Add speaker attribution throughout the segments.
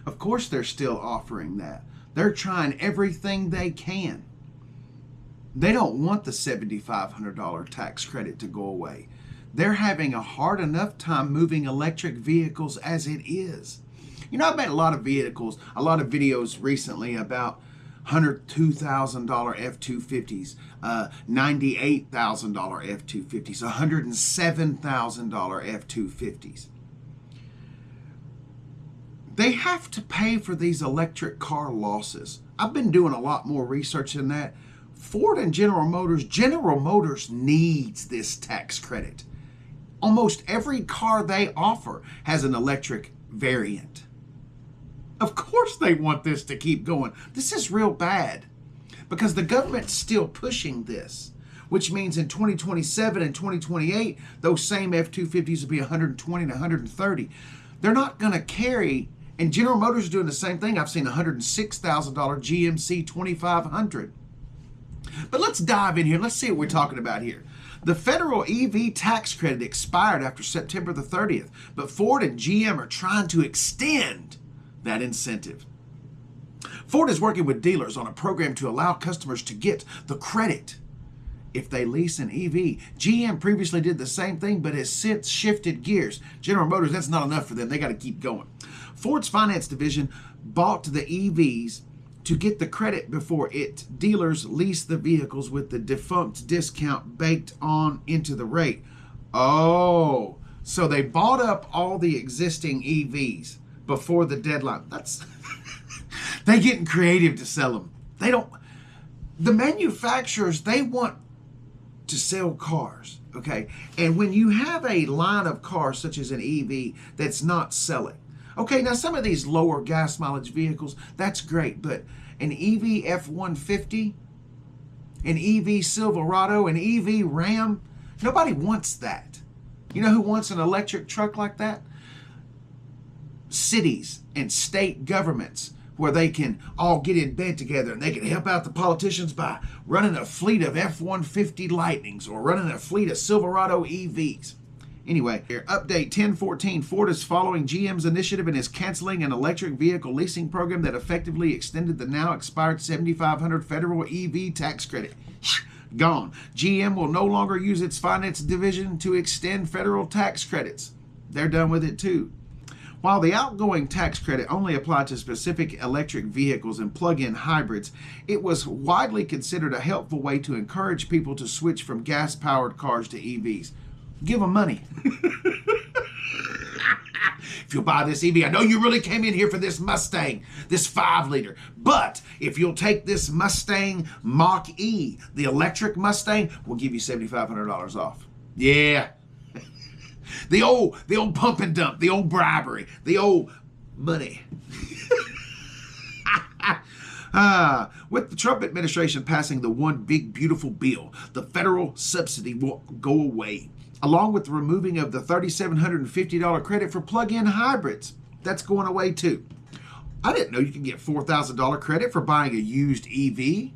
Speaker 1: Of course they're still offering that. They're trying everything they can. They don't want the $7,500 tax credit to go away. They're having a hard enough time moving electric vehicles as it is. You know, I've made a lot of videos recently about $102,000 F-250s, $98,000 F-250s, $107,000 F-250s. They have to pay for these electric car losses. I've been doing a lot more research than that. Ford and General Motors needs this tax credit. Almost every car they offer has an electric variant. Of course they want this to keep going. This is real bad because the government's still pushing this, which means in 2027 and 2028, those same F-250s will be 120 and 130. They're not going to carry, and General Motors is doing the same thing. I've seen $106,000 GMC 2500. But let's dive in here. Let's see what we're talking about here. The federal EV tax credit expired after September the 30th, but Ford and GM are trying to extend that incentive. Ford is working with dealers on a program to allow customers to get the credit if they lease an EV. GM previously did the same thing, but has since shifted gears. General Motors, that's not enough for them. They got to keep going. Ford's finance division bought the EVs to get the credit before dealers lease the vehicles with the defunct discount baked on into the rate. Oh, so they bought up all the existing EVs before the deadline. That's they getting creative to sell them. They don't. The manufacturers, they want to sell cars, okay? And when you have a line of cars such as an EV that's not selling, okay, now some of these lower gas mileage vehicles, that's great, but an EV F-150, an EV Silverado, an EV Ram, nobody wants that. You know who wants an electric truck like that? Cities and state governments, where they can all get in bed together and they can help out the politicians by running a fleet of F-150 Lightnings or running a fleet of Silverado EVs. Anyway, here, update 1014. Ford is following GM's initiative and is canceling an electric vehicle leasing program that effectively extended the now expired $7,500 federal EV tax credit. Gone. GM will no longer use its finance division to extend federal tax credits. They're done with it too. While the outgoing tax credit only applied to specific electric vehicles and plug-in hybrids, it was widely considered a helpful way to encourage people to switch from gas-powered cars to EVs. Give them money. If you'll buy this EV, I know you really came in here for this Mustang, this 5-liter, but if you'll take this Mustang Mach-E, the electric Mustang, we'll give you $7,500 off. Yeah. The old pump and dump, the old bribery, the old money. With the Trump administration passing the one big beautiful bill, the federal subsidy will go away, along with the removing of the $3,750 credit for plug-in hybrids. That's going away too. I didn't know you could get $4,000 credit for buying a used EV.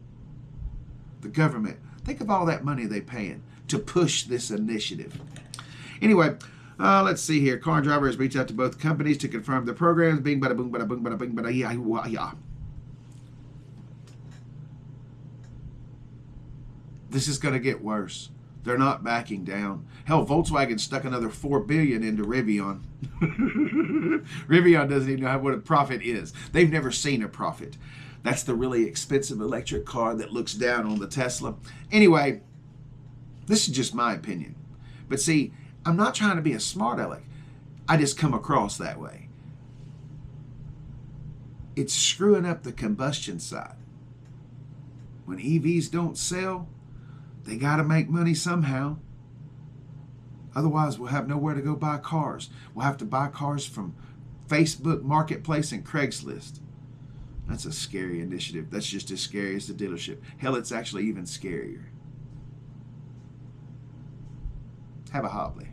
Speaker 1: The government, think of all that money they're paying to push this initiative. Anyway, let's see here. Car driver has reached out to both companies to confirm the programs. Bing, bada, boom, bada, boom, bada, bing, bada, yeah. This is going to get worse. They're not backing down. Hell, Volkswagen stuck another $4 billion into Rivian. Rivian doesn't even know what a profit is. They've never seen a profit. That's the really expensive electric car that looks down on the Tesla. Anyway, this is just my opinion. But see, I'm not trying to be a smart aleck. I just come across that way. It's screwing up the combustion side. When EVs don't sell, they got to make money somehow. Otherwise, we'll have nowhere to go buy cars. We'll have to buy cars from Facebook Marketplace and Craigslist. That's a scary initiative. That's just as scary as the dealership. Hell, it's actually even scarier. Have a hobby.